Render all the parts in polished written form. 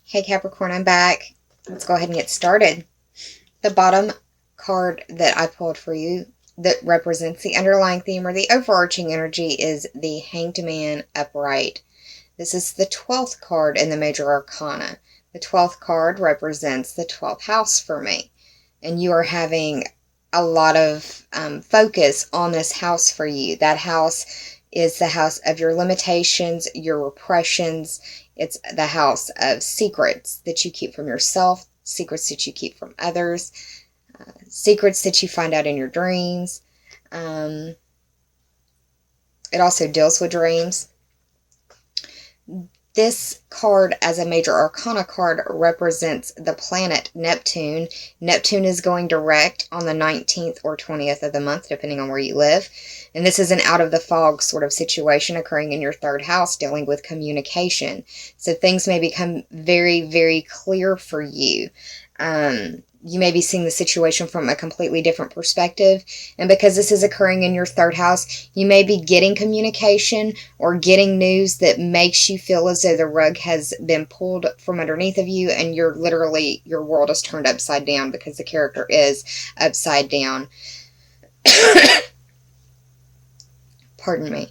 Hey Capricorn, I'm back. Let's go ahead and get started. The bottom card that I pulled for you that represents the underlying theme or the overarching energy is the Hanged Man upright. This is the 12th card in the Major Arcana. The 12th card represents the 12th house for me. And you are having a lot of focus on this house for you. That house is the house of your limitations, your repressions. It's the house of secrets that you keep from yourself, secrets that you keep from others, secrets that you find out in your dreams. It also deals with dreams. This card, as a Major Arcana card, represents the planet Neptune. Neptune is going direct on the 19th or 20th of the month, depending on where you live. And this is an out of the fog sort of situation occurring in your third house, dealing with communication. So things may become very, very clear for you. You may be seeing the situation from a completely different perspective. And because this is occurring in your third house, you may be getting communication or getting news that makes you feel as though the rug has been pulled from underneath of you and you're literally, your world is turned upside down because the character is upside down. Pardon me.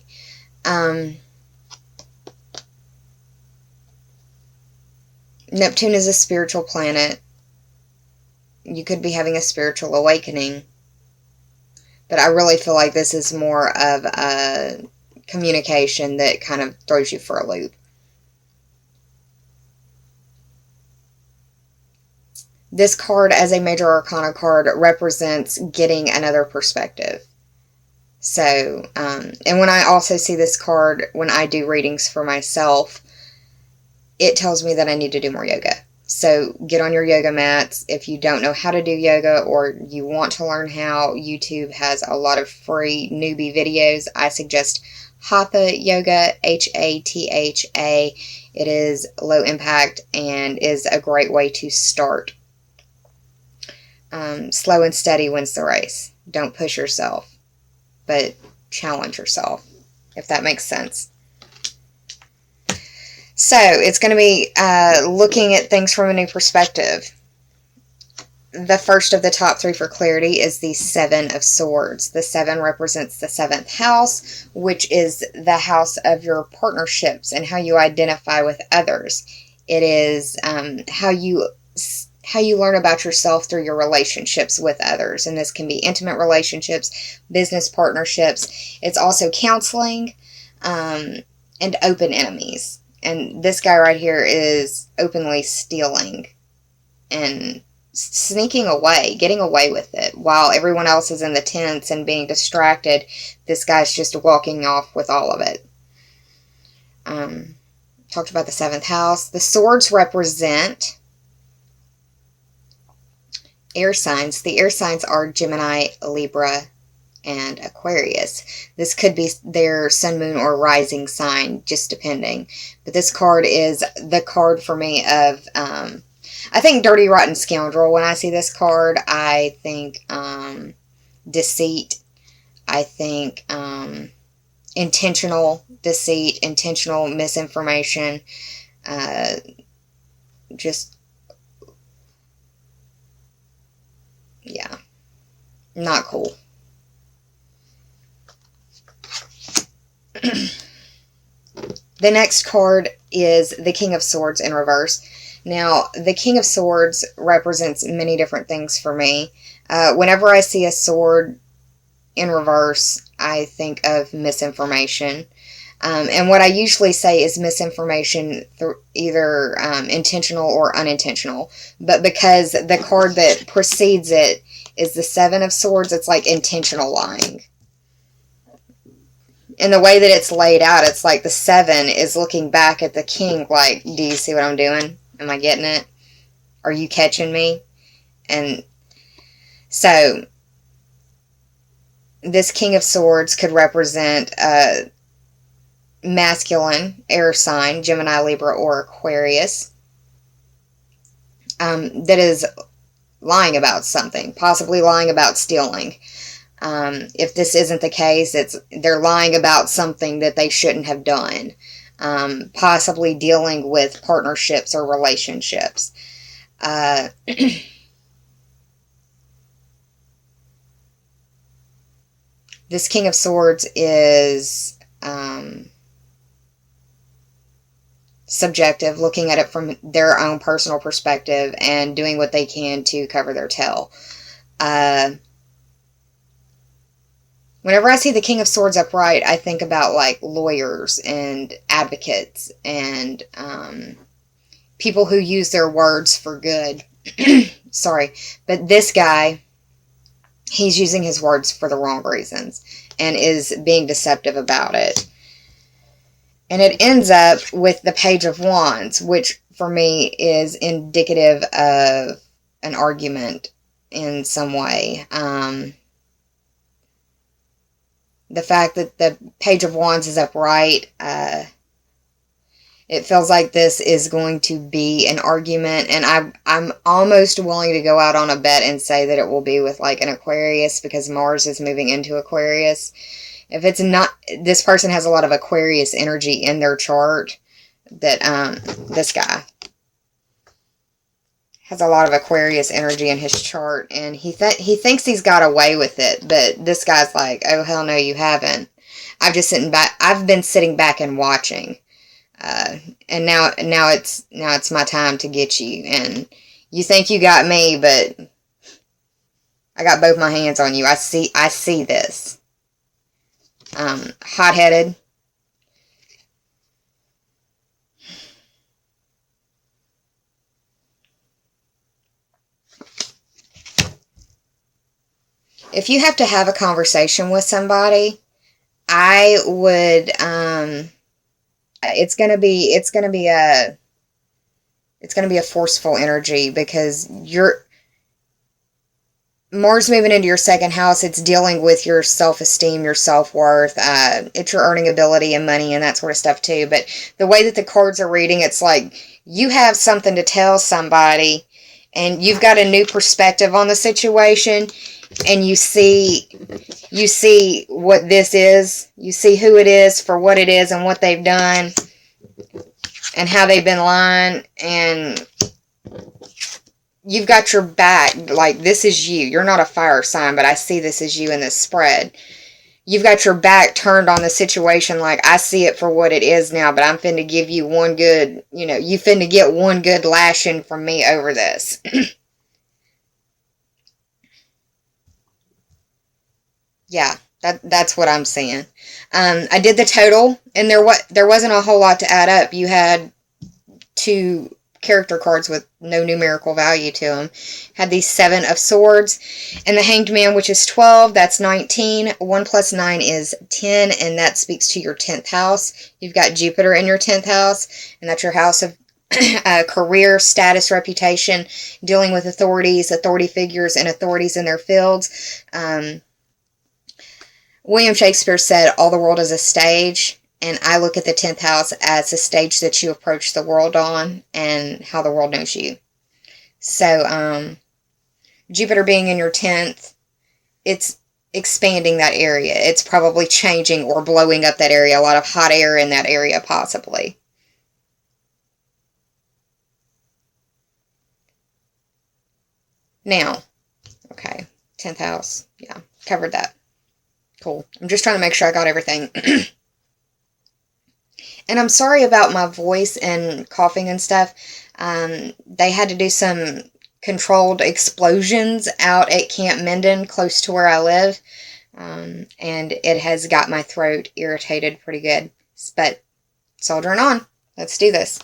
Neptune is a spiritual planet. You could be having a spiritual awakening. But I really feel like this is more of a communication that kind of throws you for a loop. This card, as a Major Arcana card, represents getting another perspective. So, and when I also see this card, when I do readings for myself, it tells me that I need to do more yoga. So get on your yoga mats. If you don't know how to do yoga or you want to learn how, YouTube has a lot of free newbie videos. I suggest Hatha Yoga, Hatha. It is low impact and is a great way to start. Slow and steady wins the race. Don't push yourself, but challenge yourself, if that makes sense. So, it's going to be looking at things from a new perspective. The first of the top three for clarity is the Seven of Swords. The Seven represents the 7th house, which is the house of your partnerships and how you identify with others. It is how you learn about yourself through your relationships with others. And this can be intimate relationships, business partnerships. It's also counseling and open enemies. And this guy right here is openly stealing and sneaking away, getting away with it. While everyone else is in the tents and being distracted, this guy's just walking off with all of it. Talked about the 7th house. The swords represent air signs. The air signs are Gemini, Libra, and Aquarius. This could be their sun, moon, or rising sign, just depending. But this card is the card for me of, I think Dirty Rotten Scoundrel. When I see this card, I think deceit. I think intentional deceit, intentional misinformation. Just, yeah, not cool. The next card is the King of Swords in reverse. Now, the King of Swords represents many different things for me. Whenever I see a sword in reverse, I think of misinformation. And what I usually say is misinformation through either intentional or unintentional. But because the card that precedes it is the 7 of Swords, it's like intentional lying. And the way that it's laid out, it's like the 7 is looking back at the king like, do you see what I'm doing? Am I getting it? Are you catching me? And so, this King of Swords could represent a masculine air sign, Gemini, Libra, or Aquarius, that is lying about something, possibly lying about stealing. If this isn't the case, they're lying about something that they shouldn't have done. possibly dealing with partnerships or relationships. This King of Swords is subjective, looking at it from their own personal perspective and doing what they can to cover their tail. Whenever I see the King of Swords upright, I think about like lawyers and advocates and people who use their words for good. Sorry, but this guy, he's using his words for the wrong reasons and is being deceptive about it. And it ends up with the Page of Wands, which for me is indicative of an argument in some way. The fact that the Page of Wands is upright, it feels like this is going to be an argument, and I'm almost willing to go out on a bet and say that it will be with like an Aquarius, because Mars is moving into Aquarius. If it's not, this person has a lot of Aquarius energy in their chart. That this guy has a lot of Aquarius energy in his chart, and he thinks he's got away with it, but this guy's like, oh hell no, you haven't. I've been sitting back and watching, and now it's my time to get you, and you think you got me, but I got both my hands on you. I see this. Hot-headed. If you have to have a conversation with somebody, I would, it's gonna be a forceful energy, because Mars moving into your second house, it's dealing with your self-esteem, your self-worth. It's your earning ability and money and that sort of stuff too. But the way that the cards are reading, it's like you have something to tell somebody, and you've got a new perspective on the situation, and you see what this is. You see who it is for what it is and what they've done and how they've been lying, and you've got your back. Like, this is you. You're not a fire sign, but I see this as you in this spread. You've got your back turned on the situation. Like, I see it for what it is now, but I'm finna give you one good, you finna get one good lashing from me over this. Yeah, that's what I'm seeing. I did the total, and there wasn't a whole lot to add up. You had 2 character cards with no numerical value to them. Had the 7 of Swords and the Hanged Man, which is 12. That's 19. 1 plus 9 is 10, and that speaks to your 10th house. You've got Jupiter in your 10th house, and that's your house of career, status, reputation, dealing with authorities, authority figures, and authorities in their fields. William Shakespeare said, all the world is a stage. And I look at the 10th house as a stage that you approach the world on, and how the world knows you. So, Jupiter being in your 10th, it's expanding that area. It's probably changing or blowing up that area. A lot of hot air in that area, possibly. Now, okay, 10th house. Yeah, covered that. Cool. I'm just trying to make sure I got everything. And I'm sorry about my voice and coughing and stuff. They had to do some controlled explosions out at Camp Minden, close to where I live. And it has got my throat irritated pretty good. But soldiering on. Let's do this.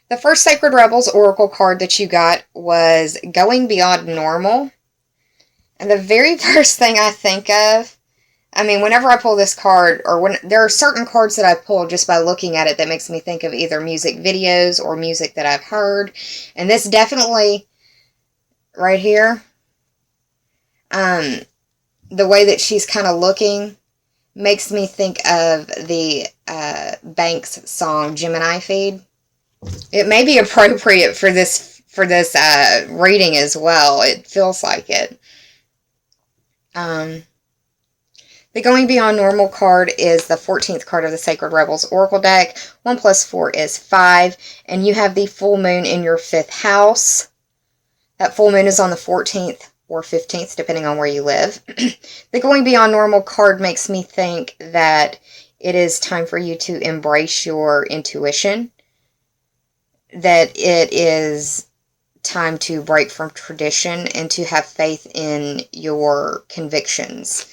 The first Sacred Rebels Oracle card that you got was Going Beyond Normal. And the very first thing I think of, whenever I pull this card, or when there are certain cards that I pull just by looking at it that makes me think of either music videos or music that I've heard. And this definitely, right here, the way that she's kind of looking makes me think of the Banks song, Gemini Feed. It may be appropriate for this reading as well. It feels like it. The Going Beyond Normal card is the 14th card of the Sacred Rebels Oracle deck. 1 plus 4 is 5. And you have the full moon in your 5th house. That full moon is on the 14th or 15th, depending on where you live. The Going Beyond Normal card makes me think that it is time for you to embrace your intuition. That it is time to break from tradition and to have faith in your convictions.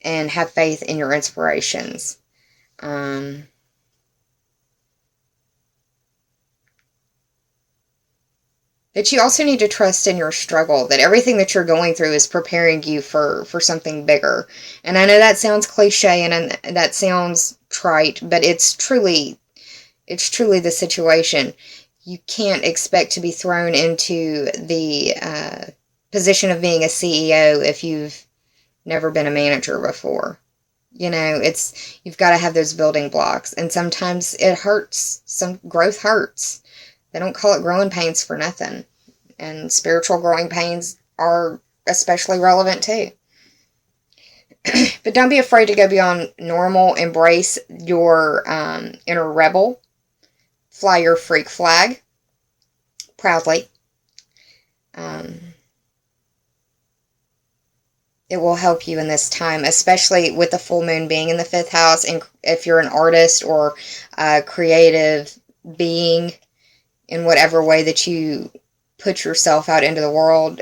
And have faith in your inspirations. That you also need to trust in your struggle. That everything that you're going through is preparing you for something bigger. And I know that sounds cliche and that sounds trite, but it's truly the situation. You can't expect to be thrown into the position of being a CEO if you've never been a manager before. You know, you've got to have those building blocks, and sometimes it hurts. Some growth hurts. They don't call it growing pains for nothing. And spiritual growing pains are especially relevant too. But don't be afraid to go beyond normal. Embrace your inner rebel. Fly your freak flag proudly. It will help you in this time, especially with the full moon being in the 5th house. And if you're an artist or a creative being, in whatever way that you put yourself out into the world,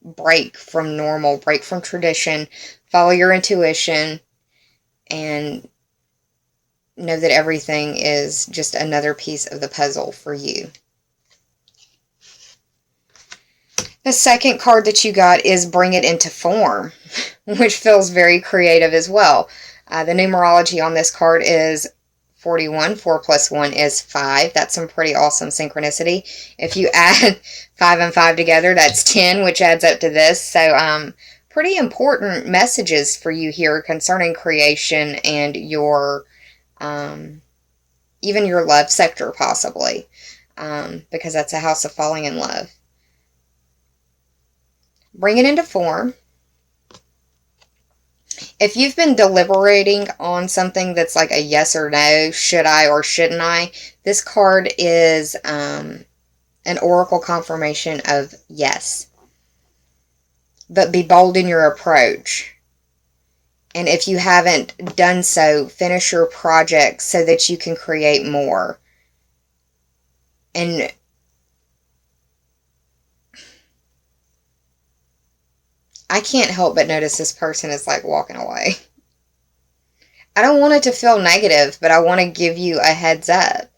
break from normal, break from tradition, follow your intuition, and know that everything is just another piece of the puzzle for you. The second card that you got is Bring It Into Form, which feels very creative as well. The numerology on this card is 41. 4 plus 1 is 5. That's some pretty awesome synchronicity. If you add 5 and 5 together, that's 10, which adds up to this. So, pretty important messages for you here concerning creation and your, even your love sector, possibly, because that's a house of falling in love. Bring it into form. If you've been deliberating on something that's like a yes or no, should I or shouldn't I, this card is an oracle confirmation of yes. But be bold in your approach. And if you haven't done so, finish your project so that you can create more. And I can't help but notice this person is like walking away. I don't want it to feel negative, but I want to give you a heads up.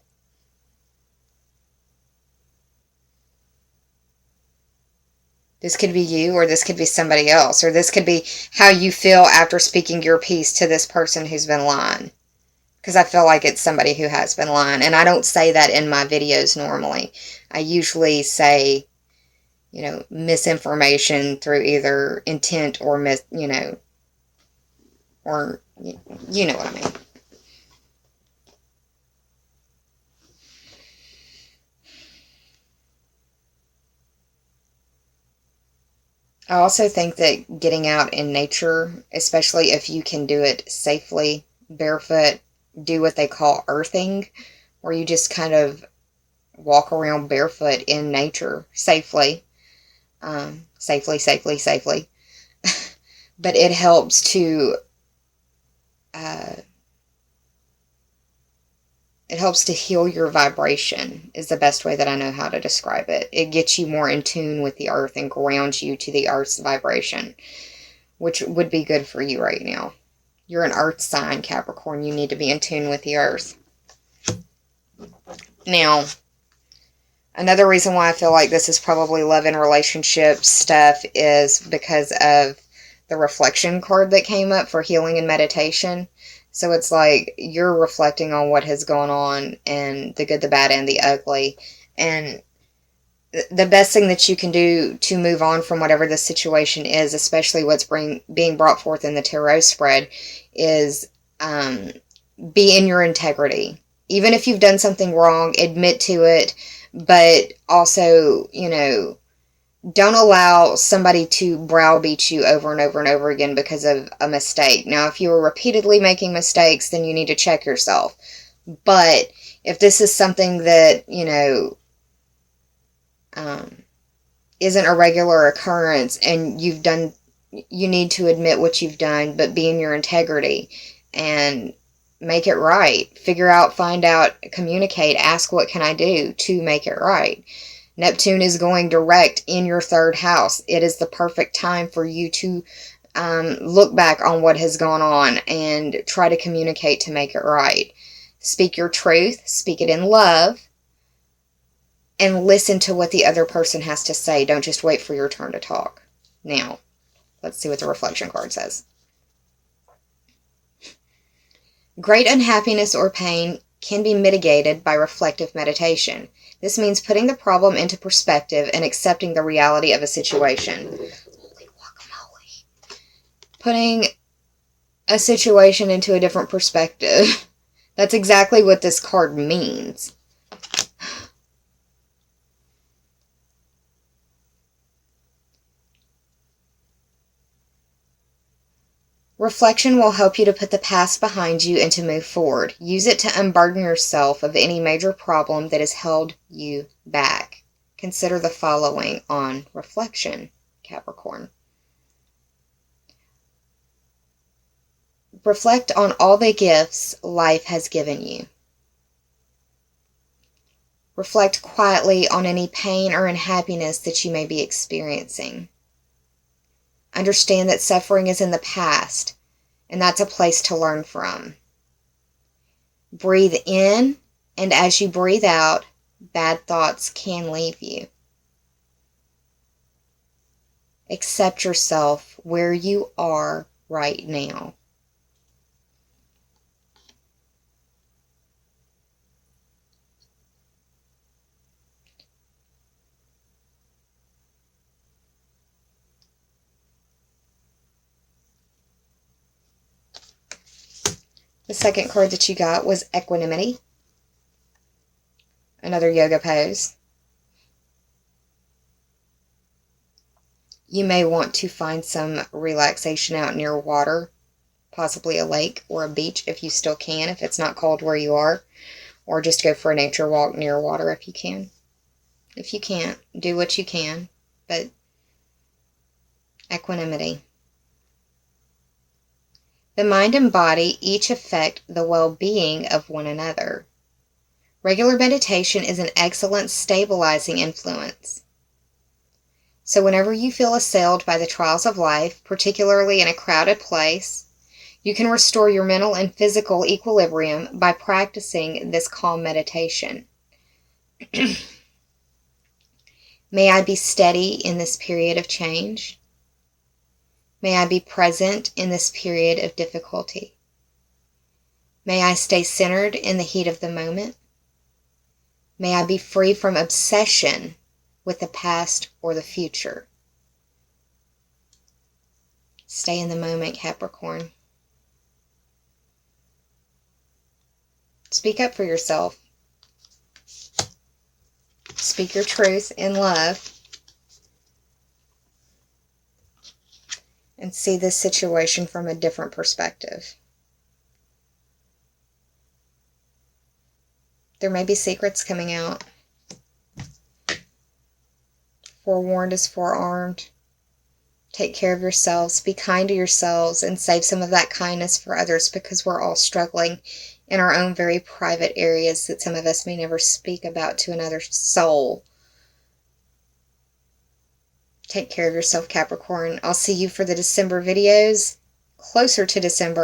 This could be you, or this could be somebody else, or this could be how you feel after speaking your piece to this person who's been lying. Because I feel like it's somebody who has been lying. And I don't say that in my videos normally. I usually say, misinformation through either intent or or you know what I mean. I also think that getting out in nature, especially if you can do it safely, barefoot, do what they call earthing, where you just kind of walk around barefoot in nature safely. Safely. But it helps to heal your vibration, is the best way that I know how to describe it. It gets you more in tune with the earth and grounds you to the earth's vibration, which would be good for you right now. You're an earth sign, Capricorn. You need to be in tune with the earth. Now, another reason why I feel like this is probably love and relationship stuff is because of the reflection card that came up for healing and meditation. So it's like you're reflecting on what has gone on and the good, the bad, and the ugly. And the best thing that you can do to move on from whatever the situation is, especially what's being brought forth in the tarot spread, is be in your integrity. Even if you've done something wrong, admit to it, but also, Don't allow somebody to browbeat you over and over and over again because of a mistake. Now, if you are repeatedly making mistakes, then you need to check yourself. But if this is something that, isn't a regular occurrence and you need to admit what you've done, but be in your integrity and make it right. Find out, communicate, ask what can I do to make it right. Neptune is going direct in your third house. It is the perfect time for you to look back on what has gone on and try to communicate to make it right. Speak your truth, speak it in love, and listen to what the other person has to say. Don't just wait for your turn to talk. Now, let's see what the reflection card says. Great unhappiness or pain can be mitigated by reflective meditation. This means putting the problem into perspective and accepting the reality of a situation. Holy guacamole. Putting a situation into a different perspective. That's exactly what this card means. Reflection will help you to put the past behind you and to move forward. Use it to unburden yourself of any major problem that has held you back. Consider the following on reflection, Capricorn. Reflect on all the gifts life has given you. Reflect quietly on any pain or unhappiness that you may be experiencing. Understand that suffering is in the past, and that's a place to learn from. Breathe in, and as you breathe out, bad thoughts can leave you. Accept yourself where you are right now. The second card that you got was Equanimity, another yoga pose. You may want to find some relaxation out near water, possibly a lake or a beach if you still can, if it's not cold where you are, or just go for a nature walk near water if you can. If you can't, do what you can, but equanimity. The mind and body each affect the well-being of one another. Regular meditation is an excellent stabilizing influence. So whenever you feel assailed by the trials of life, particularly in a crowded place, you can restore your mental and physical equilibrium by practicing this calm meditation. May I be steady in this period of change. May I be present in this period of difficulty. May I stay centered in the heat of the moment. May I be free from obsession with the past or the future. Stay in the moment, Capricorn. Speak up for yourself. Speak your truth in love. And see this situation from a different perspective. There may be secrets coming out. Forewarned is forearmed. Take care of yourselves. Be kind to yourselves and save some of that kindness for others, because we're all struggling in our own very private areas that some of us may never speak about to another soul. Take care of yourself, Capricorn. I'll see you for the December videos. Closer to December,